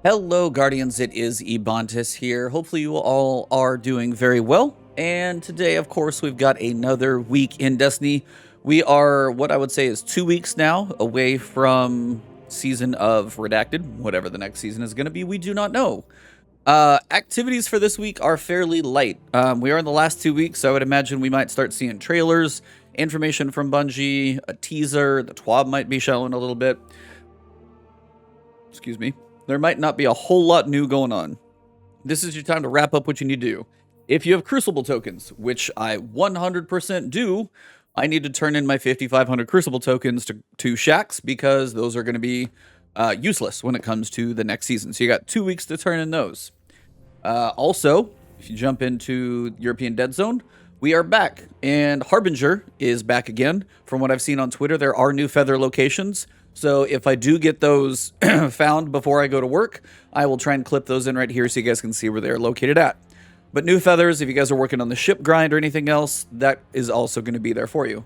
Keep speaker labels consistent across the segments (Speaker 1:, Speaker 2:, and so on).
Speaker 1: Hello, Guardians. It is Ebontis here. Hopefully, you all are doing very well. And today, of course, we've got another week in Destiny. We are, what I would say, is 2 weeks now away from season of Redacted. Whatever the next season is going to be, we do not know. Activities for this week are fairly light. We are in the last 2 weeks, so I would imagine we might start seeing trailers, information from Bungie, a teaser. The TWAB might be showing a little bit. Excuse me. There might not be a whole lot new going on. This is your time to wrap up what you need to do. If you have Crucible tokens, which I 100% do, I need to turn in my 5,500 Crucible tokens to Shacks because those are going to be useless when it comes to the next season. So you got 2 weeks to turn in those. Also, if you jump into European Dead Zone, we are back, and Harbinger is back again. From what I've seen on Twitter, there are new feather locations. So if I do get those found before I go to work, I will try and clip those in right here so you guys can see where they're located at. But new feathers, if you guys are working on the ship grind or anything else, that is also going to be there for you.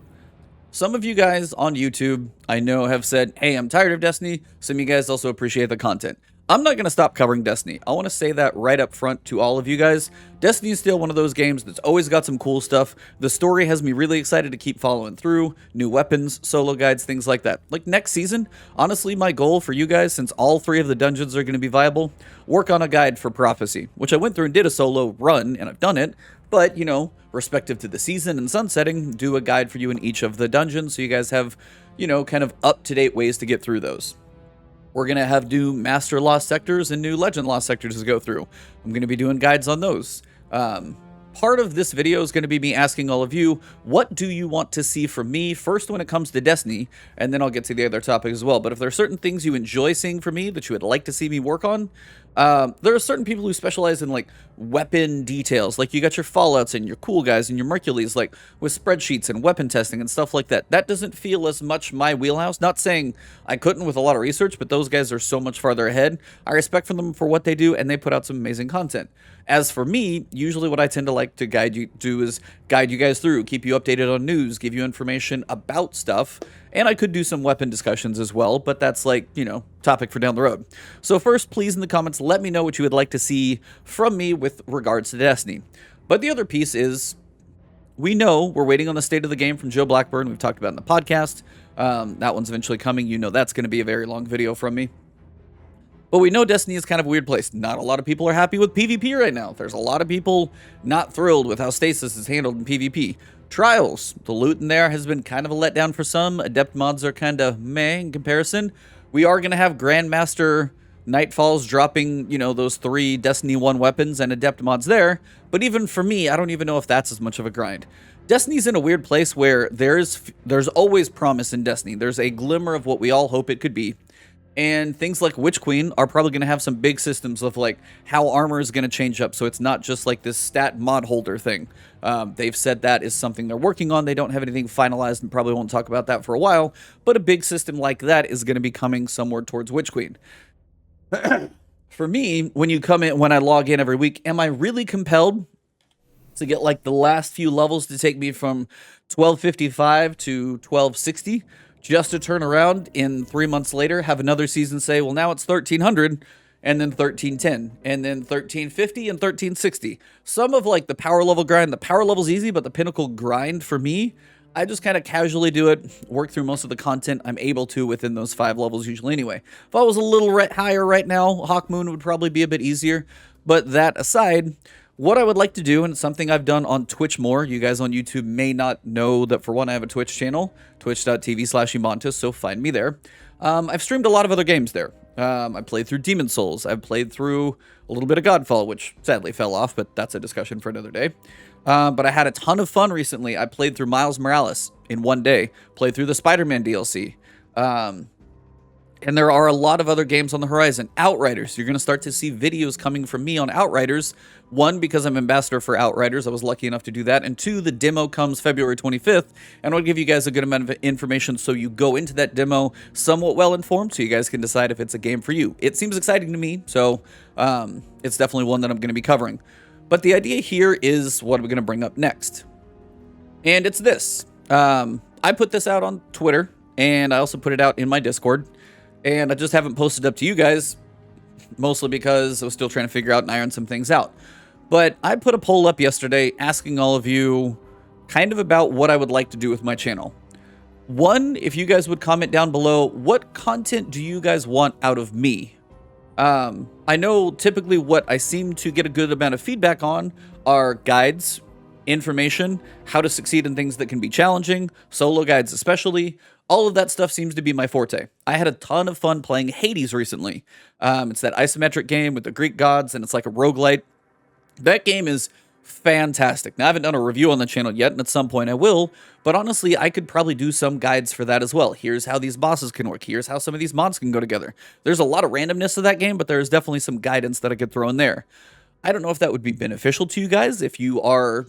Speaker 1: Some of you guys on YouTube, I know, have said, hey, I'm tired of Destiny. Some of you guys also appreciate the content. I'm not going to stop covering Destiny. I want to say that right up front to all of you guys. Destiny is still one of those games that's always got some cool stuff. The story has me really excited to keep following through. New weapons, solo guides, things like that. Like next season, honestly, my goal for you guys, since all 3 of the dungeons are going to be viable, work on a guide for Prophecy, which I went through and did a solo run, and I've done it. But, you know, respective to the season and sunsetting, do a guide for you in each of the dungeons so you guys have, you know, kind of up-to-date ways to get through those. We're going to have new Master Lost sectors and new Legend Lost sectors to go through. I'm going to be doing guides on those. Part of this video is going to be me asking all of you, what do you want to see from me first when it comes to Destiny, and then I'll get to the other topic as well. But if there are certain things you enjoy seeing from me that you would like to see me work on, there are certain people who specialize in like weapon details, like you got your Fallouts and your Cool Guys and your Mercules, like with spreadsheets and weapon testing and stuff like that. That doesn't feel as much my wheelhouse. Not saying I couldn't with a lot of research, but those guys are so much farther ahead. I respect them for what they do, and they put out some amazing content. As for me, usually what I tend to like to guide you guys through, keep you updated on news, give you information about stuff, and I could do some weapon discussions as well, but that's like, you know, topic for down the road. So first, please in the comments, let me know what you would like to see from me with regards to Destiny. But the other piece is, we know we're waiting on the state of the game from Joe Blackburn. We've talked about it in the podcast. That one's eventually coming. You know that's going to be a very long video from me. But we know Destiny is kind of a weird place. Not a lot of people are happy with PvP right now. There's a lot of people not thrilled with how Stasis is handled in PvP. Trials, the loot in there has been kind of a letdown for some. Adept mods are kind of meh in comparison. We are going to have Grandmaster Nightfalls dropping, you know, those 3 Destiny 1 weapons and Adept mods there. But even for me, I don't even know if that's as much of a grind. Destiny's in a weird place where there's always promise in Destiny. There's a glimmer of what we all hope it could be. And things like Witch Queen are probably going to have some big systems of like how armor is going to change up. So it's not just like this stat mod holder thing. They've said that is something they're working on. They don't have anything finalized and probably won't talk about that for a while. But a big system like that is going to be coming somewhere towards Witch Queen. For me, when I log in every week, am I really compelled to get like the last few levels to take me from 1255 to 1260? Just to turn around in 3 months later, have another season say, well, now it's 1300, and then 1310, and then 1350 and 1360. Some of like the power level grind, the power level's easy, but the pinnacle grind for me, I just kind of casually do it, work through most of the content I'm able to within those 5 levels usually anyway. If I was a little higher right now, Hawk Moon would probably be a bit easier. But that aside, what I would like to do, and it's something I've done on Twitch more, you guys on YouTube may not know that for one, I have a Twitch channel, twitch.tv/Ebontis, so find me there. I've streamed a lot of other games there. I played through Demon Souls, I've played through a little bit of Godfall, which sadly fell off, but that's a discussion for another day. But I had a ton of fun recently. I played through Miles Morales in one day, played through the Spider-Man DLC. And there are a lot of other games on the horizon. Outriders, you're going to start to see videos coming from me on Outriders. 1, because I'm ambassador for Outriders. I was lucky enough to do that. And 2, the demo comes February 25th. And I'll give you guys a good amount of information so you go into that demo somewhat well-informed so you guys can decide if it's a game for you. It seems exciting to me, so it's definitely one that I'm going to be covering. But the idea here is what I'm going to bring up next. And it's this. I put this out on Twitter, and I also put it out in my Discord. And I just haven't posted up to you guys mostly because I was still trying to figure out and iron some things out. But I put a poll up yesterday asking all of you kind of about what I would like to do with my channel. One, if you guys would comment down below, what content do you guys want out of me? I know typically what I seem to get a good amount of feedback on are guides, information, how to succeed in things that can be challenging, solo guides especially. All of that stuff seems to be my forte. I had a ton of fun playing Hades recently. It's that isometric game with the Greek gods, and it's like a roguelite. That game is fantastic. Now, I haven't done a review on the channel yet, and at some point I will, but honestly, I could probably do some guides for that as well. Here's how these bosses can work. Here's how some of these mods can go together. There's a lot of randomness to that game, but there's definitely some guidance that I could throw in there. I don't know if that would be beneficial to you guys if you are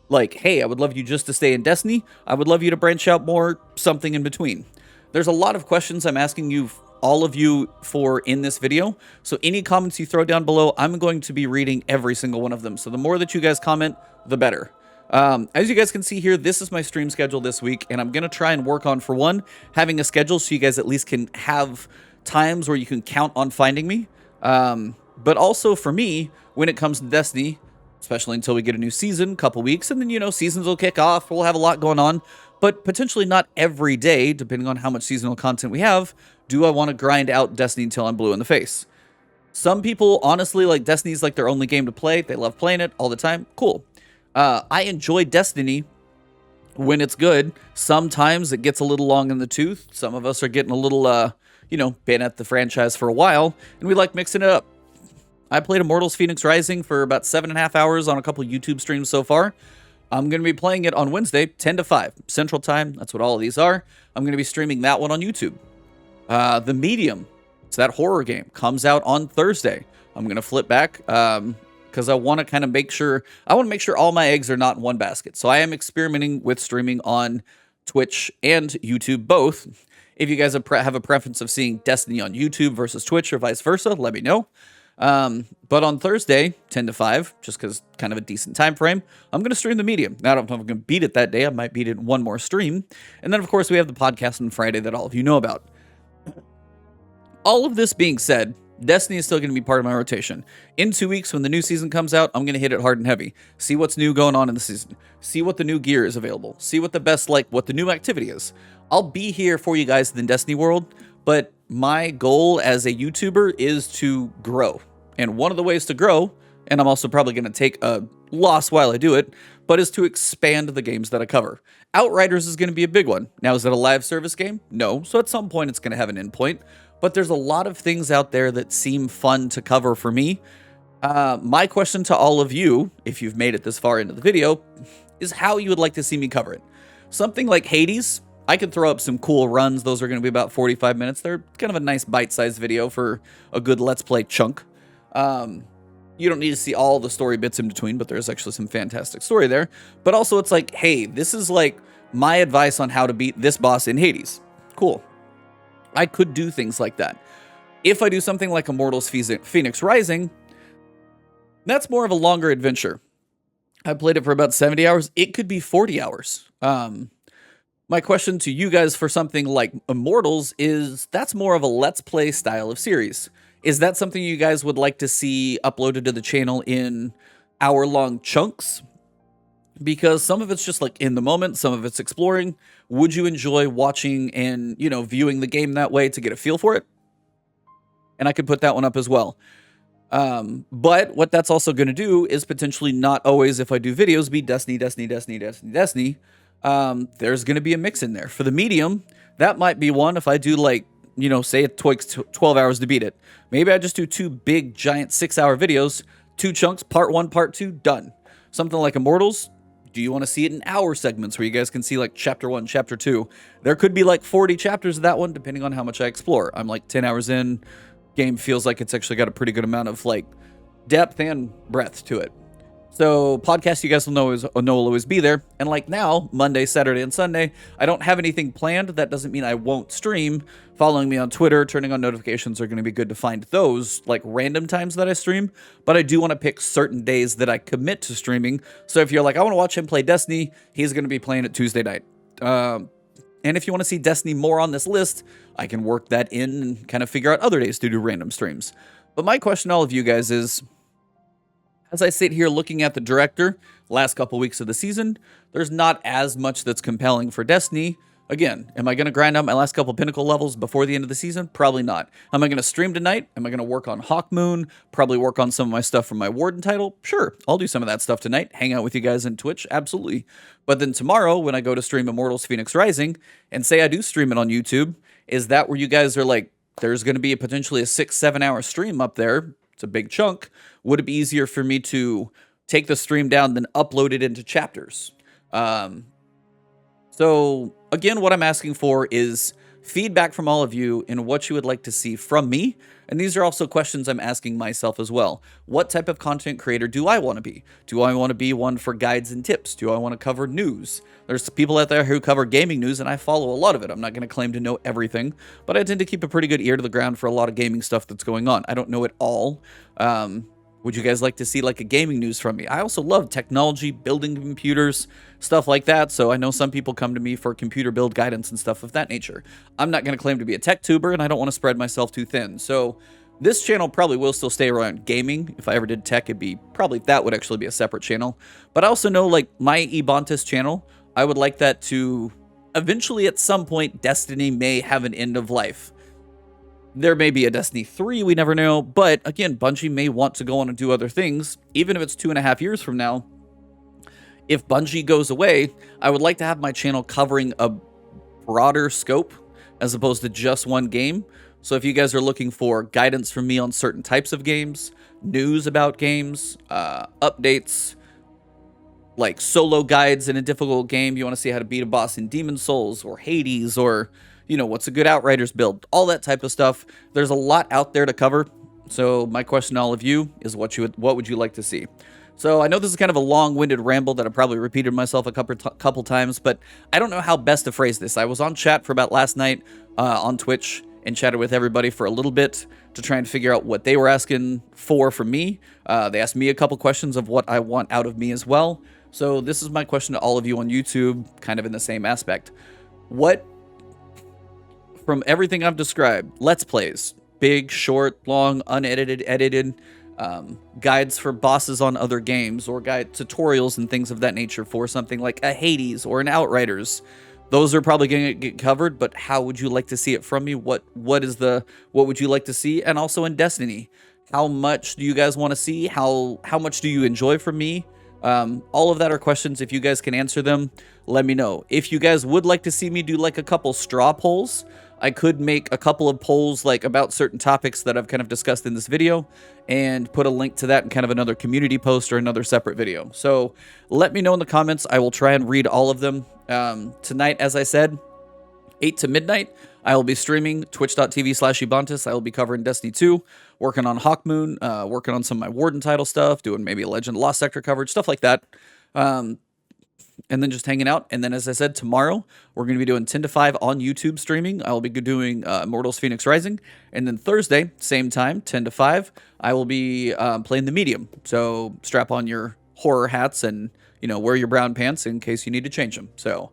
Speaker 1: like, hey, I would love you just to stay in Destiny. I would love you to branch out more, something in between. There's a lot of questions I'm asking you, all of you, for in this video. So any comments you throw down below, I'm going to be reading every single one of them. So the more that you guys comment, the better. As you guys can see here, this is my stream schedule this week, and I'm going to try and work on, for one, having a schedule so you guys at least can have times where you can count on finding me. But also for me, when it comes to Destiny, especially until we get a new season, couple weeks, and then, you know, seasons will kick off, we'll have a lot going on, but potentially not every day, depending on how much seasonal content we have, do I want to grind out Destiny until I'm blue in the face. Some people, honestly, like Destiny's like their only game to play. They love playing it all the time. Cool. I enjoy Destiny when it's good. Sometimes it gets a little long in the tooth. Some of us are getting a little, you know, been at the franchise for a while, and we like mixing it up. I played Immortals Fenyx Rising for about 7.5 hours on a couple YouTube streams so far. I'm going to be playing it on Wednesday, 10 to 5 Central Time. That's what all of these are. I'm going to be streaming that one on YouTube. The Medium, it's that horror game, comes out on Thursday. I'm going to flip back because I want to kind of make sure, all my eggs are not in one basket. So I am experimenting with streaming on Twitch and YouTube both. If you guys have a preference of seeing Destiny on YouTube versus Twitch or vice versa, let me know. But on Thursday, 10 to 5, just because kind of a decent time frame, I'm going to stream the Medium. Now, I don't know if I'm going to beat it that day. I might beat it in one more stream. And then, of course, we have the podcast on Friday that all of you know about. All of this being said, Destiny is still going to be part of my rotation. In 2 weeks, when the new season comes out, I'm going to hit it hard and heavy. See what's new going on in the season. See what the new gear is available. See what the best, like, what the new activity is. I'll be here for you guys in the Destiny world, but my goal as a YouTuber is to grow. And one of the ways to grow, and I'm also probably going to take a loss while I do it, but is to expand the games that I cover. Outriders is going to be a big one. Now, is it a live service game? No. So at some point, it's going to have an endpoint. But there's a lot of things out there that seem fun to cover for me. My question to all of you, if you've made it this far into the video, is how you would like to see me cover it. Something like Hades, I could throw up some cool runs. Those are going to be about 45 minutes. They're kind of a nice bite-sized video for a good Let's Play chunk. You don't need to see all the story bits in between, but there's actually some fantastic story there. But also it's like, hey, this is like my advice on how to beat this boss in Hades. Cool. I could do things like that. If I do something like Immortals Fenyx Rising, that's more of a longer adventure. I played it for about 70 hours. It could be 40 hours. My question to you guys for something like Immortals is, that's more of a Let's Play style of series. Is that something you guys would like to see uploaded to the channel in hour-long chunks? Because some of it's just like in the moment, some of it's exploring. Would you enjoy watching and, you know, viewing the game that way to get a feel for it? And I could put that one up as well. But what that's also going to do is potentially not always, if I do videos, be Destiny. There's going to be a mix in there. For the Medium, that might be one if I do, like, you know, say it takes 12 hours to beat it. Maybe I just do 2 big, giant 6-hour videos, 2 chunks, part 1, part 2, done. Something like Immortals, do you want to see it in hour segments where you guys can see like chapter 1, chapter 2? There could be like 40 chapters of that one, depending on how much I explore. I'm like 10 hours in. Game feels like it's actually got a pretty good amount of like depth and breadth to it. So podcasts, you guys will know will always be there. And like now, Monday, Saturday, and Sunday, I don't have anything planned. That doesn't mean I won't stream. Following me on Twitter, turning on notifications are going to be good to find those like random times that I stream. But I do want to pick certain days that I commit to streaming. So if you're like, I want to watch him play Destiny, he's going to be playing it Tuesday night. And if you want to see Destiny more on this list, I can work that in and kind of figure out other days to do random streams. But my question to all of you guys is, as I sit here looking at the director, last couple weeks of the season, there's not as much that's compelling for Destiny. Again, am I going to grind out my last couple pinnacle levels before the end of the season? Probably not. Am I going to stream tonight? Am I going to work on Hawkmoon? Probably work on some of my stuff from my Warden title? Sure, I'll do some of that stuff tonight. Hang out with you guys on Twitch? Absolutely. But then tomorrow, when I go to stream Immortals Phoenix Rising, and say I do stream it on YouTube, is that where you guys are like, there's going to be potentially a 6-7 hour stream up there? It's a big chunk. Would it be easier for me to take the stream down than upload it into chapters? So again, what I'm asking for is feedback from all of you in what you would like to see from me. And these are also questions I'm asking myself as well. What type of content creator do I want to be? Do I want to be one for guides and tips? Do I want to cover news? There's people out there who cover gaming news, and I follow a lot of it. I'm not going to claim to know everything, but I tend to keep a pretty good ear to the ground for a lot of gaming stuff that's going on. I don't know it all. Would you guys like to see like a gaming news from me? I also love technology, building computers, stuff like that. So I know some people come to me for computer build guidance and stuff of that nature. I'm not going to claim to be a tech tuber, and I don't want to spread myself too thin. So this channel probably will still stay around gaming. If I ever did tech, it'd be probably, that would actually be a separate channel. But I also know like my Ebontis channel, I would like that to eventually at some point, Destiny may have an end of life. There may be a Destiny 3, we never know, but again, Bungie may want to go on and do other things, even if it's 2.5 years from now. If Bungie goes away, I would like to have my channel covering a broader scope as opposed to just one game. So if you guys are looking for guidance from me on certain types of games, news about games, updates, like solo guides in a difficult game, you want to see how to beat a boss in Demon Souls or Hades, or you know, what's a good Outriders build, all that type of stuff. There's a lot out there to cover. So my question to all of you is what would you like to see? So I know this is kind of a long-winded ramble that I probably repeated myself a couple times, but I don't know how best to phrase this. I was on chat for about last night on Twitch and chatted with everybody for a little bit to try and figure out what they were asking for from me. They asked me a couple questions of what I want out of me as well. So this is my question to all of you on YouTube, kind of in the same aspect. What, from everything I've described, Let's Plays, big, short, long, unedited, edited, guides for bosses on other games, or guide tutorials and things of that nature for something like a Hades or an Outriders, those are probably going to get covered. But how would you like to see it from me? What would you like to see? And also in Destiny, how much do you guys want to see? How much do you enjoy from me? All of that are questions. If you guys can answer them, let me know. If you guys would like to see me do like a couple straw polls, I could make a couple of polls like about certain topics that I've kind of discussed in this video and put a link to that in kind of another community post or another separate video. So let me know in the comments. I will try and read all of them. Tonight, as I said, 8 to midnight, I will be streaming twitch.tv/Ebontis. I will be covering Destiny 2, working on Hawkmoon, working on some of my Warden title stuff, doing maybe a Legend Lost Sector coverage, stuff like that. And then just hanging out. And then, as I said, tomorrow, we're going to be doing 10 to 5 on YouTube streaming. I will be doing Immortals Phoenix Rising. And then Thursday, same time, 10 to 5, I will be playing the medium. So strap on your horror hats and, you know, wear your brown pants in case you need to change them. So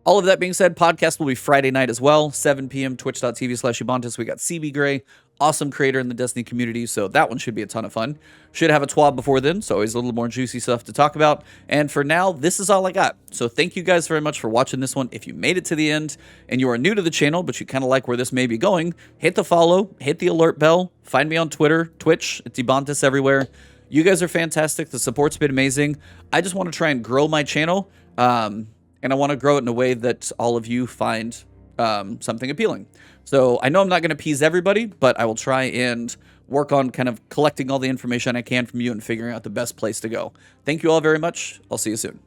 Speaker 1: all of that being said, podcast will be Friday night as well, 7 p.m., twitch.tv/Ebontis. We got CB Gray, awesome creator in the Destiny community, so that one should be a ton of fun. Should have a TWAB before then, so always a little more juicy stuff to talk about. And for now, this is all I got. So thank you guys very much for watching this one. If you made it to the end and you are new to the channel, but you kind of like where this may be going, hit the follow, hit the alert bell, find me on Twitter, Twitch, it's Ebontis everywhere. You guys are fantastic. The support's been amazing. I just want to try and grow my channel, and I want to grow it in a way that all of you find something appealing. So I know I'm not going to appease everybody, but I will try and work on kind of collecting all the information I can from you and figuring out the best place to go. Thank you all very much. I'll see you soon.